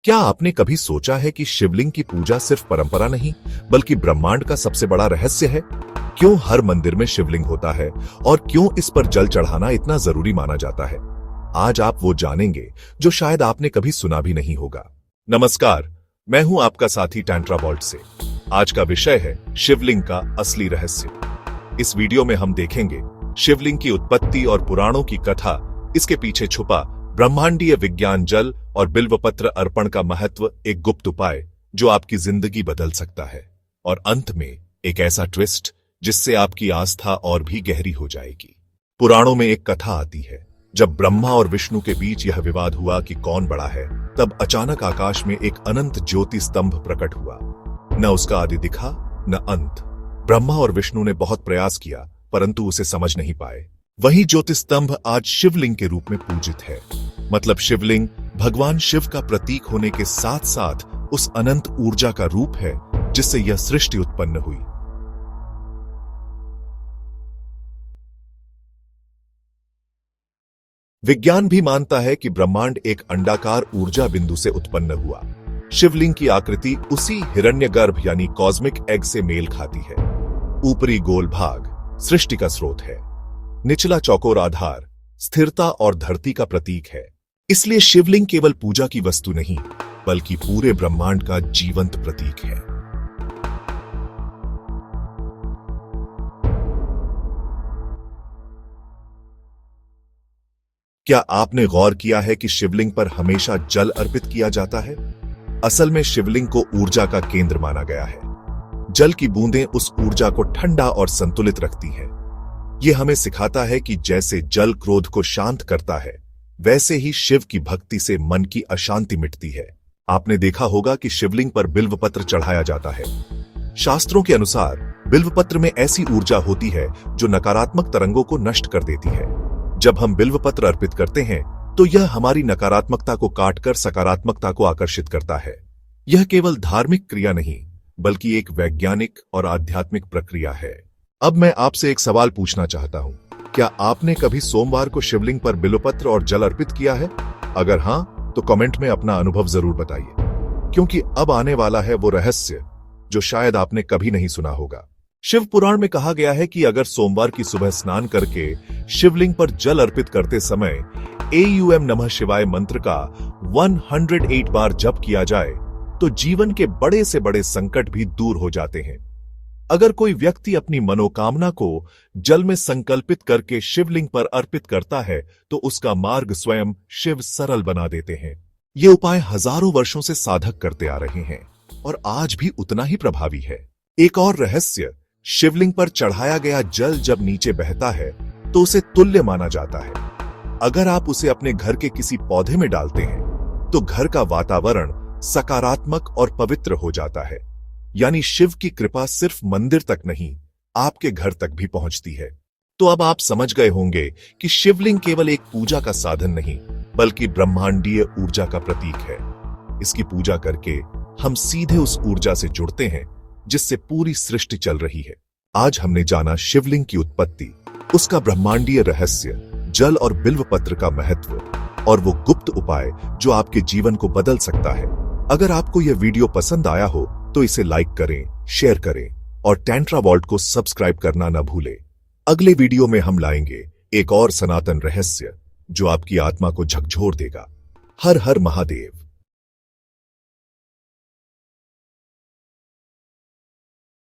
क्या आपने कभी सोचा है कि शिवलिंग की पूजा सिर्फ परंपरा नहीं बल्कि ब्रह्मांड का सबसे बड़ा रहस्य है? क्यों हर मंदिर में शिवलिंग होता है और क्यों इस पर जल चढ़ाना इतना जरूरी माना जाता है? आज आप वो जानेंगे जो शायद आपने कभी सुना भी नहीं होगा। नमस्कार, मैं हूं आपका साथी टैंट्रा वॉल्ट से। आज का विषय है शिवलिंग का असली रहस्य। इस वीडियो में हम देखेंगे शिवलिंग की उत्पत्ति और पुराणों की कथा, इसके पीछे छुपा ब्रह्मांडीय विज्ञान, जल और बिल्वपत्र अर्पण का महत्व, एक गुप्त उपाय जो आपकी जिंदगी बदल सकता है, और अंत में एक ऐसा ट्विस्ट जिससे आपकी आस्था और भी गहरी हो जाएगी। पुराणों में एक कथा आती है, जब ब्रह्मा और विष्णु के बीच यह विवाद हुआ कि कौन बड़ा है, तब अचानक आकाश में एक अनंत ज्योति स्तंभ प्रकट हुआ। न उसका आदि दिखा न अंत। ब्रह्मा और विष्णु ने बहुत प्रयास किया परंतु उसे समझ नहीं पाए। वही ज्योति स्तंभ आज शिवलिंग के रूप में पूजित है। मतलब शिवलिंग भगवान शिव का प्रतीक होने के साथ साथ उस अनंत ऊर्जा का रूप है जिससे यह सृष्टि उत्पन्न हुई। विज्ञान भी मानता है कि ब्रह्मांड एक अंडाकार ऊर्जा बिंदु से उत्पन्न हुआ। शिवलिंग की आकृति उसी हिरण्यगर्भ यानी कॉस्मिक एग से मेल खाती है। ऊपरी गोल भाग सृष्टि का स्रोत है, निचला चौकोर आधार स्थिरता और धरती का प्रतीक है। इसलिए शिवलिंग केवल पूजा की वस्तु नहीं बल्कि पूरे ब्रह्मांड का जीवंत प्रतीक है। क्या आपने गौर किया है कि शिवलिंग पर हमेशा जल अर्पित किया जाता है? असल में शिवलिंग को ऊर्जा का केंद्र माना गया है। जल की बूंदें उस ऊर्जा को ठंडा और संतुलित रखती हैं। यह हमें सिखाता है कि जैसे जल क्रोध को शांत करता है, वैसे ही शिव की भक्ति से मन की अशांति मिटती है। आपने देखा होगा कि शिवलिंग पर बिल्वपत्र चढ़ाया जाता है। शास्त्रों के अनुसार बिल्वपत्र में ऐसी ऊर्जा होती है जो नकारात्मक तरंगों को नष्ट कर देती है। जब हम बिल्वपत्र अर्पित करते हैं तो यह हमारी नकारात्मकता को काटकर सकारात्मकता को आकर्षित करता है। यह केवल धार्मिक क्रिया नहीं बल्कि एक वैज्ञानिक और आध्यात्मिक प्रक्रिया है। अब मैं आपसे एक सवाल पूछना चाहता हूं, क्या आपने कभी सोमवार को शिवलिंग पर बिल्वपत्र और जल अर्पित किया है? अगर हां, तो कमेंट में अपना अनुभव जरूर बताइए, क्योंकि अब आने वाला है वो रहस्य जो शायद आपने कभी नहीं सुना होगा। शिव पुराण में कहा गया है कि अगर सोमवार की सुबह स्नान करके शिवलिंग पर जल अर्पित करते समय एयूएम नमः शिवाय मंत्र का 108 बार जप किया जाए तो जीवन के बड़े से बड़े संकट भी दूर हो जाते हैं। अगर कोई व्यक्ति अपनी मनोकामना को जल में संकल्पित करके शिवलिंग पर अर्पित करता है तो उसका मार्ग स्वयं शिव सरल बना देते हैं। ये उपाय हजारों वर्षों से साधक करते आ रहे हैं और आज भी उतना ही प्रभावी है। एक और रहस्य, शिवलिंग पर चढ़ाया गया जल जब नीचे बहता है तो उसे तुल्य माना जाता है। अगर आप उसे अपने घर के किसी पौधे में डालते हैं तो घर का वातावरण सकारात्मक और पवित्र हो जाता है। यानी शिव की कृपा सिर्फ मंदिर तक नहीं, आपके घर तक भी पहुंचती है। तो अब आप समझ गए होंगे कि शिवलिंग केवल एक पूजा का साधन नहीं बल्कि ब्रह्मांडीय ऊर्जा का प्रतीक है। इसकी पूजा करके हम सीधे उस ऊर्जा से जुड़ते हैं जिससे पूरी सृष्टि चल रही है। आज हमने जाना शिवलिंग की उत्पत्ति, उसका ब्रह्मांडीय रहस्य, जल और बिल्वपत्र का महत्व और वो गुप्त उपाय जो आपके जीवन को बदल सकता है। अगर आपको यह वीडियो पसंद आया हो तो इसे लाइक करें, शेयर करें और टैंट्रा वॉल्ट को सब्सक्राइब करना न भूलें। अगले वीडियो में हम लाएंगे एक और सनातन रहस्य जो आपकी आत्मा को झकझोर देगा। हर हर महादेव।